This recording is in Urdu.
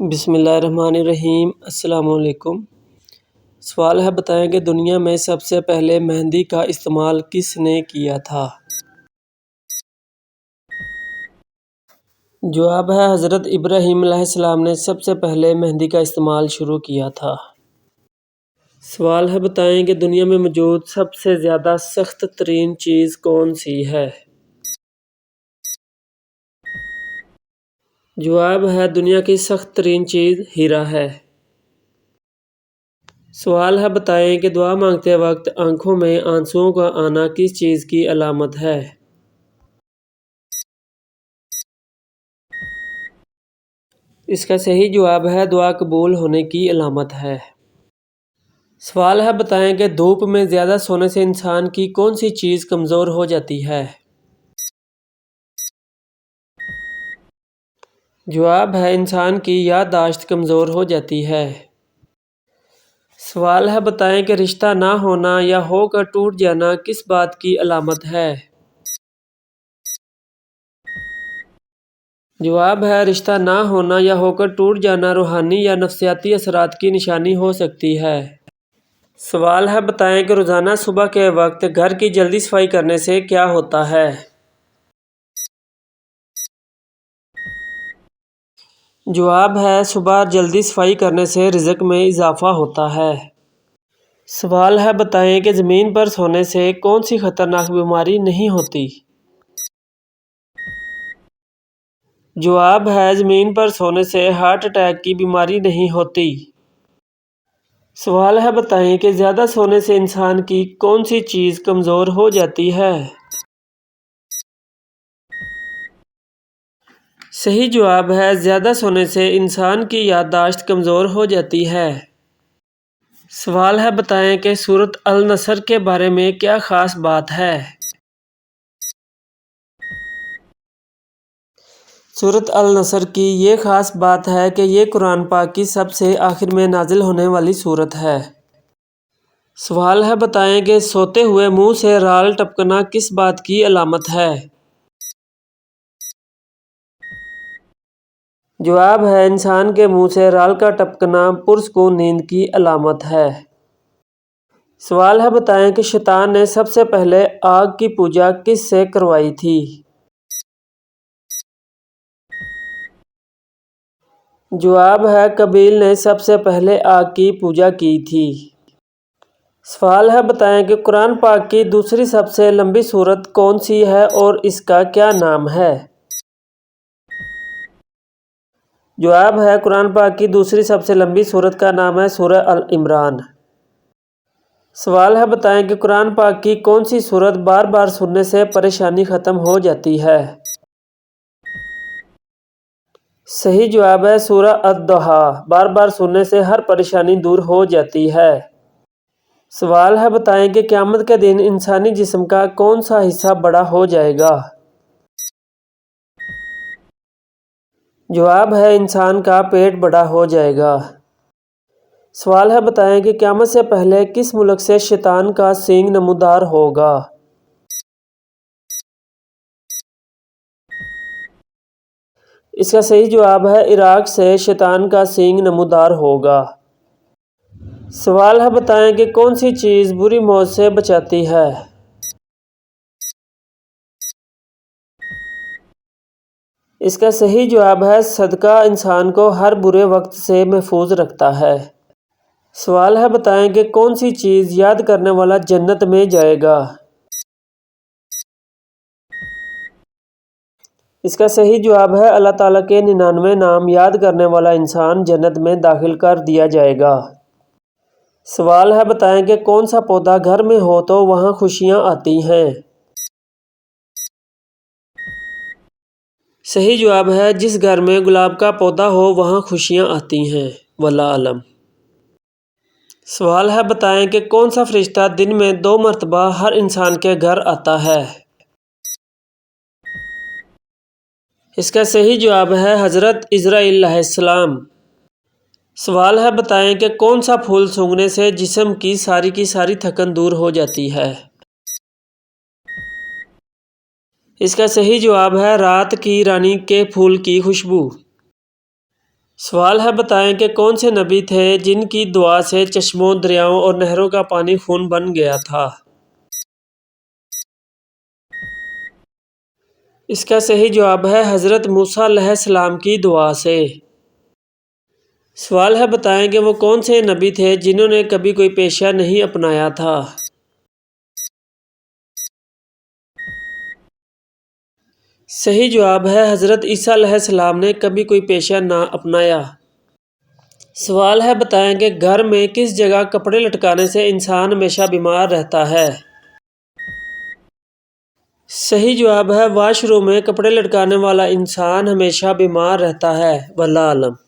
بسم اللہ الرحمن الرحیم۔ السلام علیکم۔ سوال ہے، بتائیں کہ دنیا میں سب سے پہلے مہندی کا استعمال کس نے کیا تھا؟ جواب ہے حضرت ابراہیم علیہ السلام نے سب سے پہلے مہندی کا استعمال شروع کیا تھا۔ سوال ہے، بتائیں کہ دنیا میں موجود سب سے زیادہ سخت ترین چیز کون سی ہے؟ جواب ہے دنیا کی سخت ترین چیز ہیرا ہے۔ سوال ہے، بتائیں کہ دعا مانگتے وقت آنکھوں میں آنسوؤں کا آنا کس چیز کی علامت ہے؟ اس کا صحیح جواب ہے دعا قبول ہونے کی علامت ہے۔ سوال ہے، بتائیں کہ دھوپ میں زیادہ سونے سے انسان کی کون سی چیز کمزور ہو جاتی ہے؟ جواب ہے انسان کی یادداشت کمزور ہو جاتی ہے۔ سوال ہے، بتائیں کہ رشتہ نہ ہونا یا ہو کر ٹوٹ جانا کس بات کی علامت ہے؟ جواب ہے رشتہ نہ ہونا یا ہو کر ٹوٹ جانا روحانی یا نفسیاتی اثرات کی نشانی ہو سکتی ہے۔ سوال ہے، بتائیں کہ روزانہ صبح کے وقت گھر کی جلدی صفائی کرنے سے کیا ہوتا ہے؟ جواب ہے صبح جلدی صفائی کرنے سے رزق میں اضافہ ہوتا ہے۔ سوال ہے، بتائیں کہ زمین پر سونے سے کون سی خطرناک بیماری نہیں ہوتی؟ جواب ہے زمین پر سونے سے ہارٹ اٹیک کی بیماری نہیں ہوتی۔ سوال ہے، بتائیں کہ زیادہ سونے سے انسان کی کون سی چیز کمزور ہو جاتی ہے؟ صحیح جواب ہے زیادہ سونے سے انسان کی یادداشت کمزور ہو جاتی ہے۔ سوال ہے، بتائیں کہ سورۃ النصر کے بارے میں کیا خاص بات ہے؟ سورۃ النصر کی یہ خاص بات ہے کہ یہ قرآن پاک کی سب سے آخر میں نازل ہونے والی سورت ہے۔ سوال ہے، بتائیں کہ سوتے ہوئے منہ سے رال ٹپکنا کس بات کی علامت ہے؟ جواب ہے انسان کے منہ سے رال کا ٹپکنا پرسکون نیند کی علامت ہے۔ سوال ہے، بتائیں کہ شیطان نے سب سے پہلے آگ کی پوجا کس سے کروائی تھی؟ جواب ہے قابیل نے سب سے پہلے آگ کی پوجا کی تھی۔ سوال ہے، بتائیں کہ قرآن پاک کی دوسری سب سے لمبی سورت کون سی ہے اور اس کا کیا نام ہے؟ جواب ہے قرآن پاک کی دوسری سب سے لمبی سورت کا نام ہے سورہ ال عمران۔ سوال ہے، بتائیں کہ قرآن پاک کی کون سی سورت بار بار سننے سے پریشانی ختم ہو جاتی ہے؟ صحیح جواب ہے سورہ الضحیٰ، بار بار سننے سے ہر پریشانی دور ہو جاتی ہے۔ سوال ہے، بتائیں کہ قیامت کے دن انسانی جسم کا کون سا حصہ بڑا ہو جائے گا؟ جواب ہے انسان کا پیٹ بڑا ہو جائے گا۔ سوال ہے، بتائیں کہ قیامت سے پہلے کس ملک سے شیطان کا سینگ نمودار ہوگا؟ اس کا صحیح جواب ہے عراق سے شیطان کا سینگ نمودار ہوگا۔ سوال ہے، بتائیں کہ کون سی چیز بری موت سے بچاتی ہے؟ اس کا صحیح جواب ہے صدقہ انسان کو ہر برے وقت سے محفوظ رکھتا ہے۔ سوال ہے، بتائیں کہ کون سی چیز یاد کرنے والا جنت میں جائے گا؟ اس کا صحیح جواب ہے اللہ تعالیٰ کے 99 نام یاد کرنے والا انسان جنت میں داخل کر دیا جائے گا۔ سوال ہے، بتائیں کہ کون سا پودا گھر میں ہو تو وہاں خوشیاں آتی ہیں؟ صحیح جواب ہے جس گھر میں گلاب کا پودا ہو وہاں خوشیاں آتی ہیں۔ واللہ اعلم۔ سوال ہے، بتائیں کہ کون سا فرشتہ دن میں 2 مرتبہ ہر انسان کے گھر آتا ہے؟ اس کا صحیح جواب ہے حضرت عزرائیل علیہ السلام۔ سوال ہے، بتائیں کہ کون سا پھول سونگھنے سے جسم کی ساری تھکن دور ہو جاتی ہے؟ اس کا صحیح جواب ہے رات کی رانی کے پھول کی خوشبو۔ سوال ہے بتائیں کہ کون سے نبی تھے جن کی دعا سے چشموں، دریاؤں اور نہروں کا پانی خون بن گیا تھا؟ اس کا صحیح جواب ہے حضرت موسیٰ علیہ السلام کی دعا سے۔ سوال ہے بتائیں کہ وہ کون سے نبی تھے جنہوں نے کبھی کوئی پیشہ نہیں اپنایا تھا؟ صحیح جواب ہے حضرت عیسیٰ علیہ السلام نے کبھی کوئی پیشہ نہ اپنایا۔ سوال ہے بتائیں کہ گھر میں کس جگہ کپڑے لٹکانے سے انسان ہمیشہ بیمار رہتا ہے؟ صحیح جواب ہے واش روم میں کپڑے لٹکانے والا انسان ہمیشہ بیمار رہتا ہے۔ واللہ اعلم۔